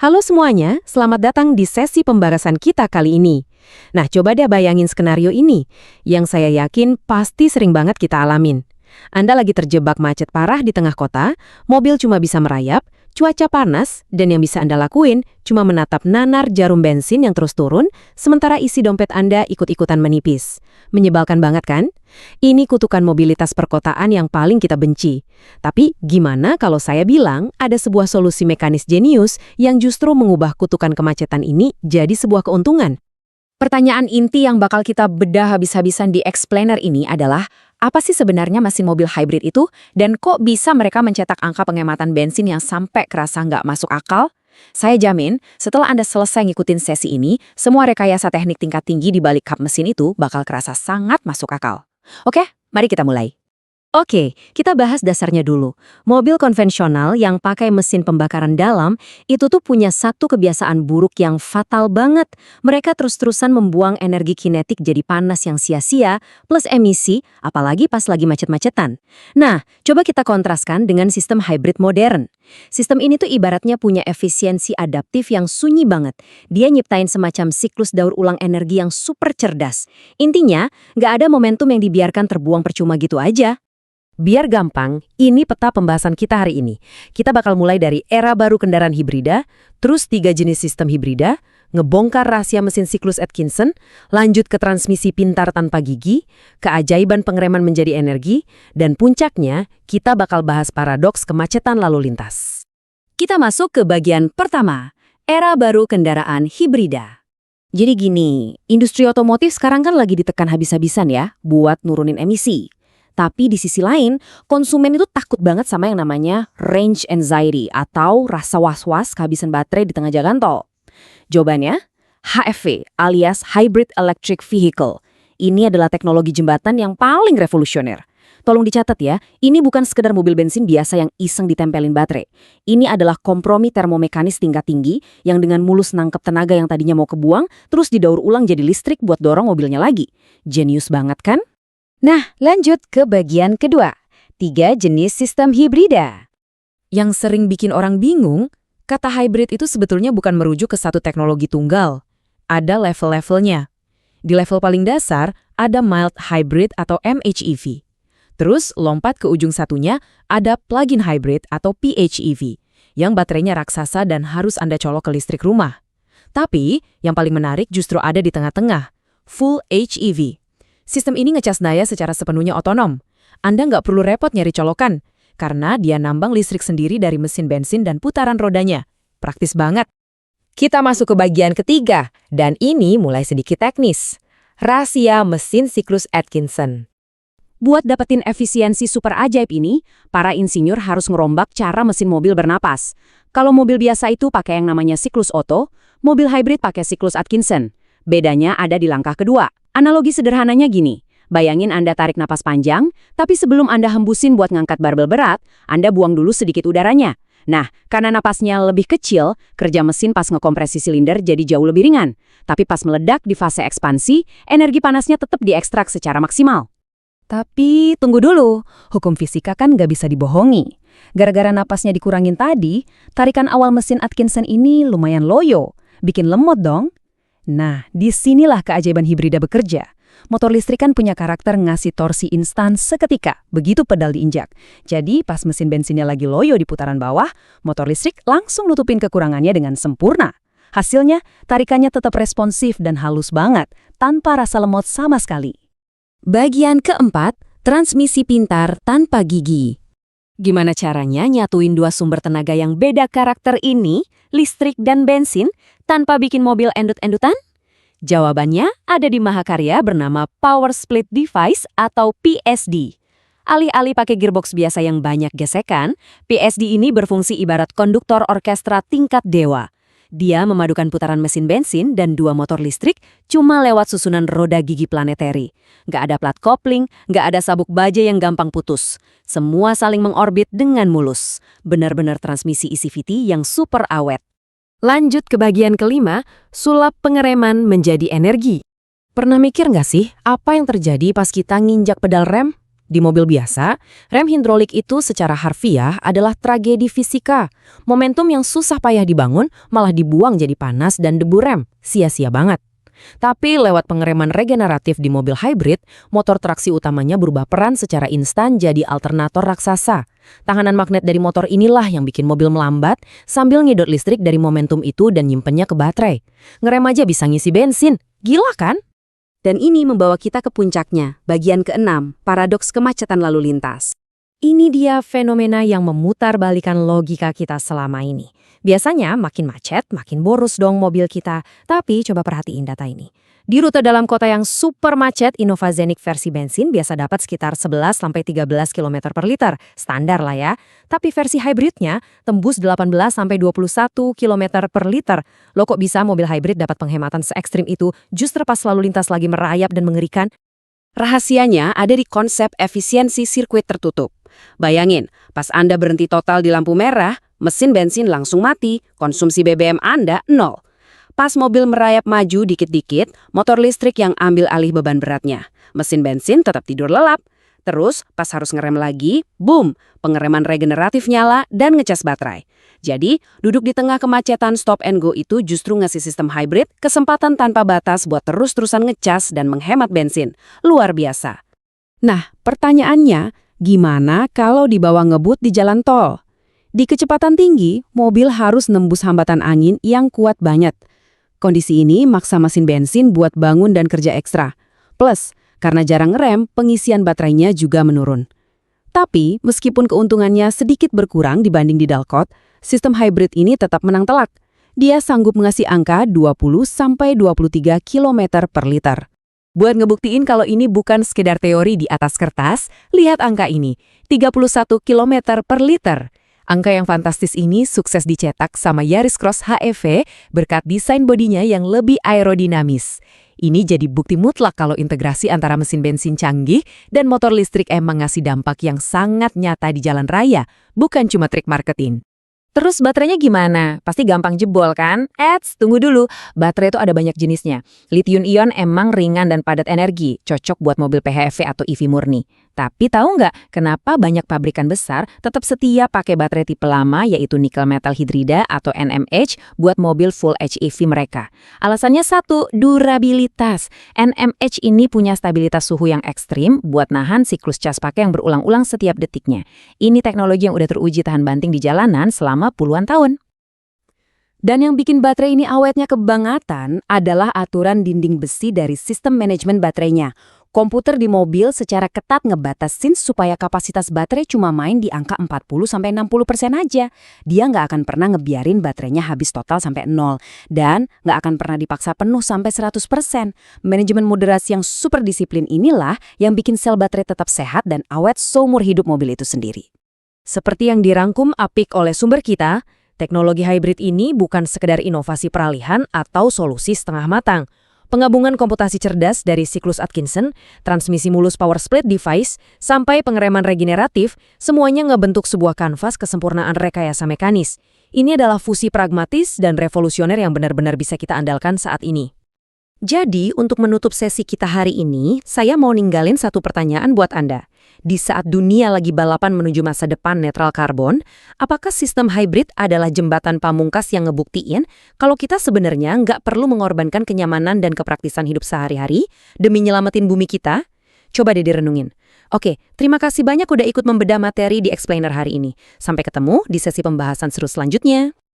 Halo semuanya, selamat datang di sesi pembahasan kita kali ini. Nah, coba deh bayangin skenario ini, yang saya yakin pasti sering banget kita alamin. Anda lagi terjebak macet parah di tengah kota, mobil cuma bisa merayap, cuaca panas, dan yang bisa Anda lakuin cuma menatap nanar jarum bensin yang terus turun, sementara isi dompet Anda ikut-ikutan menipis. Menyebalkan banget kan? Ini kutukan mobilitas perkotaan yang paling kita benci. Tapi gimana kalau saya bilang ada sebuah solusi mekanis jenius yang justru mengubah kutukan kemacetan ini jadi sebuah keuntungan? Pertanyaan inti yang bakal kita bedah habis-habisan di Explainer ini adalah, apa sih sebenarnya mesin mobil hybrid itu? Dan kok bisa mereka mencetak angka penghematan bensin yang sampai kerasa nggak masuk akal? Saya jamin, setelah Anda selesai ngikutin sesi ini, semua rekayasa teknik tingkat tinggi di balik kap mesin itu bakal kerasa sangat masuk akal. Oke, mari kita mulai. Oke, kita bahas dasarnya dulu. Mobil konvensional yang pakai mesin pembakaran dalam itu tuh punya satu kebiasaan buruk yang fatal banget. Mereka terus-terusan membuang energi kinetik jadi panas yang sia-sia, plus emisi, apalagi pas lagi macet-macetan. Nah, coba kita kontraskan dengan sistem hybrid modern. Sistem ini tuh ibaratnya punya efisiensi adaptif yang sunyi banget. Dia nyiptain semacam siklus daur ulang energi yang super cerdas. Intinya, nggak ada momentum yang dibiarkan terbuang percuma gitu aja. Biar gampang, ini peta pembahasan kita hari ini. Kita bakal mulai dari era baru kendaraan hibrida, terus 3 jenis sistem hibrida, ngebongkar rahasia mesin siklus Atkinson, lanjut ke transmisi pintar tanpa gigi, keajaiban pengereman menjadi energi, dan puncaknya, kita bakal bahas paradoks kemacetan lalu lintas. Kita masuk ke bagian pertama, era baru kendaraan hibrida. Jadi gini, industri otomotif sekarang kan lagi ditekan habis-habisan ya, buat nurunin emisi. Tapi di sisi lain, konsumen itu takut banget sama yang namanya range anxiety atau rasa was-was kehabisan baterai di tengah jalan tol. Jawabannya, HEV alias Hybrid Electric Vehicle. Ini adalah teknologi jembatan yang paling revolusioner. Tolong dicatat ya, ini bukan sekedar mobil bensin biasa yang iseng ditempelin baterai. Ini adalah kompromi termomekanis tingkat tinggi yang dengan mulus nangkep tenaga yang tadinya mau kebuang, terus didaur ulang jadi listrik buat dorong mobilnya lagi. Jenius banget kan? Nah, lanjut ke bagian kedua. 3 jenis sistem hibrida. Yang sering bikin orang bingung, kata hybrid itu sebetulnya bukan merujuk ke satu teknologi tunggal. Ada level-levelnya. Di level paling dasar, ada mild hybrid atau MHEV. Terus, lompat ke ujung satunya, ada plug-in hybrid atau PHEV, yang baterainya raksasa dan harus Anda colok ke listrik rumah. Tapi, yang paling menarik justru ada di tengah-tengah, full HEV. Sistem ini ngecas daya secara sepenuhnya otonom. Anda nggak perlu repot nyari colokan, karena dia nambang listrik sendiri dari mesin bensin dan putaran rodanya. Praktis banget. Kita masuk ke bagian ketiga, dan ini mulai sedikit teknis. Rahasia mesin siklus Atkinson. Buat dapetin efisiensi super ajaib ini, para insinyur harus ngerombak cara mesin mobil bernapas. Kalau mobil biasa itu pakai yang namanya siklus Otto, mobil hybrid pakai siklus Atkinson. Bedanya ada di langkah kedua. Analogi sederhananya gini, bayangin Anda tarik napas panjang, tapi sebelum Anda hembusin buat ngangkat barbel berat, Anda buang dulu sedikit udaranya. Nah, karena napasnya lebih kecil, kerja mesin pas ngekompresi silinder jadi jauh lebih ringan. Tapi pas meledak di fase ekspansi, energi panasnya tetap diekstrak secara maksimal. Tapi tunggu dulu, hukum fisika kan nggak bisa dibohongi. Gara-gara napasnya dikurangin tadi, tarikan awal mesin Atkinson ini lumayan loyo, bikin lemot dong. Nah, disinilah keajaiban hibrida bekerja. Motor listrik kan punya karakter ngasih torsi instan seketika, begitu pedal diinjak. Jadi, pas mesin bensinnya lagi loyo di putaran bawah, motor listrik langsung nutupin kekurangannya dengan sempurna. Hasilnya, tarikannya tetap responsif dan halus banget, tanpa rasa lemot sama sekali. Bagian keempat, transmisi pintar tanpa gigi. Gimana caranya nyatuin dua sumber tenaga yang beda karakter ini, listrik dan bensin, tanpa bikin mobil endut-endutan? Jawabannya ada di mahakarya bernama Power Split Device atau PSD. Alih-alih pakai gearbox biasa yang banyak gesekan, PSD ini berfungsi ibarat konduktor orkestra tingkat dewa. Dia memadukan putaran mesin bensin dan 2 motor listrik cuma lewat susunan roda gigi planetary. Nggak ada plat kopling, nggak ada sabuk baja yang gampang putus. Semua saling mengorbit dengan mulus. Benar-benar transmisi ECVT yang super awet. Lanjut ke bagian kelima, sulap pengereman menjadi energi. Pernah mikir nggak sih apa yang terjadi pas kita nginjak pedal rem? Di mobil biasa, rem hidrolik itu secara harfiah adalah tragedi fisika. Momentum yang susah payah dibangun malah dibuang jadi panas dan debu rem. Sia-sia banget. Tapi lewat pengereman regeneratif di mobil hybrid, motor traksi utamanya berubah peran secara instan jadi alternator raksasa. Tanganan magnet dari motor inilah yang bikin mobil melambat sambil ngedot listrik dari momentum itu dan nyimpennya ke baterai. Ngerem aja bisa ngisi bensin. Gila kan? Dan ini membawa kita ke puncaknya, bagian ke-6, paradoks kemacetan lalu lintas. Ini dia fenomena yang memutar-balikan logika kita selama ini. Biasanya makin macet, makin boros dong mobil kita. Tapi coba perhatiin data ini. Di rute dalam kota yang super macet, Innovazenik versi bensin biasa dapat sekitar 11-13 km per liter. Standar lah ya. Tapi versi hybridnya tembus 18-21 km per liter. Loh kok bisa mobil hybrid dapat penghematan se-ekstrim itu justru pas lalu lintas lagi merayap dan mengerikan? Rahasianya ada di konsep efisiensi sirkuit tertutup. Bayangin, pas Anda berhenti total di lampu merah, mesin bensin langsung mati, konsumsi BBM Anda nol. Pas mobil merayap maju dikit-dikit, motor listrik yang ambil alih beban beratnya. Mesin bensin tetap tidur lelap. Terus, pas harus ngerem lagi, boom, pengereman regeneratif nyala dan ngecas baterai. Jadi, duduk di tengah kemacetan stop and go itu justru ngasih sistem hybrid kesempatan tanpa batas buat terus-terusan ngecas dan menghemat bensin. Luar biasa. Nah, pertanyaannya, gimana kalau dibawa ngebut di jalan tol? Di kecepatan tinggi, mobil harus nembus hambatan angin yang kuat banget. Kondisi ini maksa mesin bensin buat bangun dan kerja ekstra. Plus, karena jarang ngerem, pengisian baterainya juga menurun. Tapi, meskipun keuntungannya sedikit berkurang dibanding di Dalkot, sistem hybrid ini tetap menang telak. Dia sanggup mengasih angka 20-23 km per liter. Buat ngebuktiin kalau ini bukan sekedar teori di atas kertas, lihat angka ini, 31 km per liter. Angka yang fantastis ini sukses dicetak sama Yaris Cross HEV berkat desain bodinya yang lebih aerodinamis. Ini jadi bukti mutlak kalau integrasi antara mesin bensin canggih dan motor listrik emang ngasih dampak yang sangat nyata di jalan raya, bukan cuma trik marketing. Terus baterainya gimana? Pasti gampang jebol kan? Tunggu dulu. Baterai itu ada banyak jenisnya. Lithium ion emang ringan dan padat energi, cocok buat mobil PHEV atau EV murni. Tapi tahu nggak kenapa banyak pabrikan besar tetap setia pakai baterai tipe lama yaitu nikel metal hidrida atau NMH buat mobil full HEV mereka? Alasannya satu, durabilitas. NMH ini punya stabilitas suhu yang ekstrim buat nahan siklus cas pakai yang berulang-ulang setiap detiknya. Ini teknologi yang udah teruji tahan banting di jalanan selama puluhan tahun. Dan yang bikin baterai ini awetnya kebangatan adalah aturan dinding besi dari sistem manajemen baterainya. Komputer di mobil secara ketat ngebatasin supaya kapasitas baterai cuma main di angka 40-60% aja. Dia nggak akan pernah ngebiarin baterainya habis total sampai 0. Dan nggak akan pernah dipaksa penuh sampai 100%. Manajemen moderasi yang super disiplin inilah yang bikin sel baterai tetap sehat dan awet seumur hidup mobil itu sendiri. Seperti yang dirangkum apik oleh sumber kita, teknologi hybrid ini bukan sekedar inovasi peralihan atau solusi setengah matang. Penggabungan komputasi cerdas dari siklus Atkinson, transmisi mulus power split device, sampai pengereman regeneratif, semuanya ngebentuk sebuah kanvas kesempurnaan rekayasa mekanis. Ini adalah fusi pragmatis dan revolusioner yang benar-benar bisa kita andalkan saat ini. Jadi, untuk menutup sesi kita hari ini, saya mau ninggalin satu pertanyaan buat Anda. Di saat dunia lagi balapan menuju masa depan netral karbon, apakah sistem hybrid adalah jembatan pamungkas yang ngebuktiin kalau kita sebenarnya nggak perlu mengorbankan kenyamanan dan kepraktisan hidup sehari-hari demi nyelamatin bumi kita? Coba deh direnungin. Oke, terima kasih banyak udah ikut membedah materi di Explainer hari ini. Sampai ketemu di sesi pembahasan seru selanjutnya.